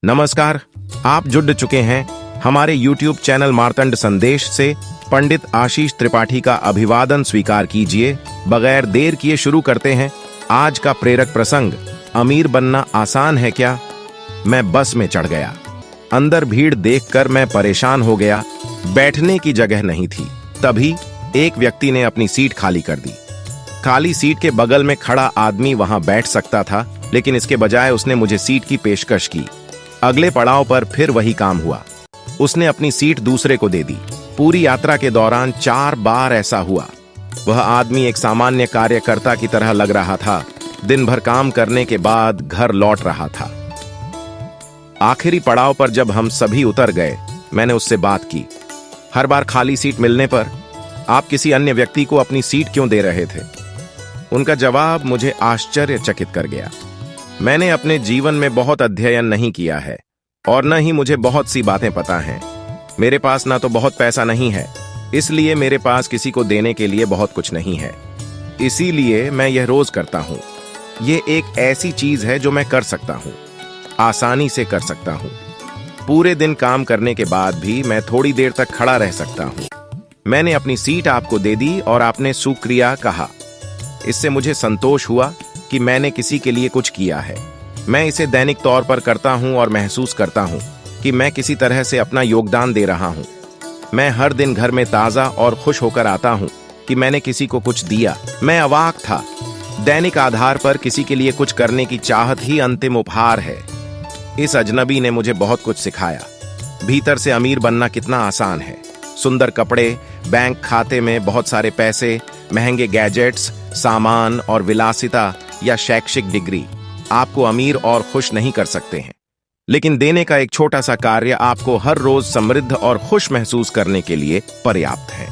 नमस्कार, आप जुड़ चुके हैं हमारे YouTube चैनल मार्तंड संदेश से। पंडित आशीष त्रिपाठी का अभिवादन स्वीकार कीजिए। बगैर देर किए शुरू करते हैं आज का प्रेरक प्रसंग। अमीर बनना आसान है क्या? मैं बस में चढ़ गया। अंदर भीड़ देखकर मैं परेशान हो गया। बैठने की जगह नहीं थी। तभी एक व्यक्ति ने अपनी सीट खाली कर दी। खाली सीट के बगल में खड़ा आदमी वहां बैठ सकता था, लेकिन इसके बजाय उसने मुझे सीट की पेशकश की। अगले पड़ाव पर फिर वही काम हुआ। उसने अपनी सीट दूसरे को दे दी। पूरी यात्रा के दौरान 4 बार ऐसा हुआ। वह आदमी एक सामान्य कार्यकर्ता की तरह लग रहा था। दिन भर काम करने के बाद घर लौट रहा था। आखिरी पड़ाव पर जब हम सभी उतर गए, मैंने उससे बात की। हर बार खाली सीट मिलने पर आप किसी अन्य व्यक्ति को अपनी सीट क्यों दे रहे थे? उनका जवाब मुझे आश्चर्यचकित कर गया। मैंने अपने जीवन में बहुत अध्ययन नहीं किया है और न ही मुझे बहुत सी बातें पता हैं। मेरे पास ना तो बहुत पैसा नहीं है, इसलिए मेरे पास किसी को देने के लिए बहुत कुछ नहीं है। इसीलिए मैं यह रोज करता हूं। ये एक ऐसी चीज है जो मैं कर सकता हूं, आसानी से कर सकता हूं। पूरे दिन काम करने के बाद भी मैं थोड़ी देर तक खड़ा रह सकता हूं। मैंने अपनी सीट आपको दे दी और आपने शुक्रिया कहा। इससे मुझे संतोष हुआ कि मैंने किसी के लिए कुछ किया है। मैं इसे दैनिक तौर पर करता हूं और महसूस करता हूं कि मैं किसी तरह से अपना योगदान दे रहा हूं। मैं हर दिन घर में ताजा और खुश होकर आता हूं कि मैंने किसी को कुछ दिया। मैं अवाक था। दैनिक आधार पर किसी के लिए कुछ करने की चाहत ही अंतिम उपहार है। इस अजनबी ने मुझे बहुत कुछ सिखाया। भीतर से अमीर बनना कितना आसान है। सुंदर कपड़े, बैंक खाते में बहुत सारे पैसे, महंगे गैजेट्स, सामान और विलासिता या शैक्षिक डिग्री आपको अमीर और खुश नहीं कर सकते हैं। लेकिन देने का एक छोटा सा कार्य आपको हर रोज समृद्ध और खुश महसूस करने के लिए पर्याप्त है।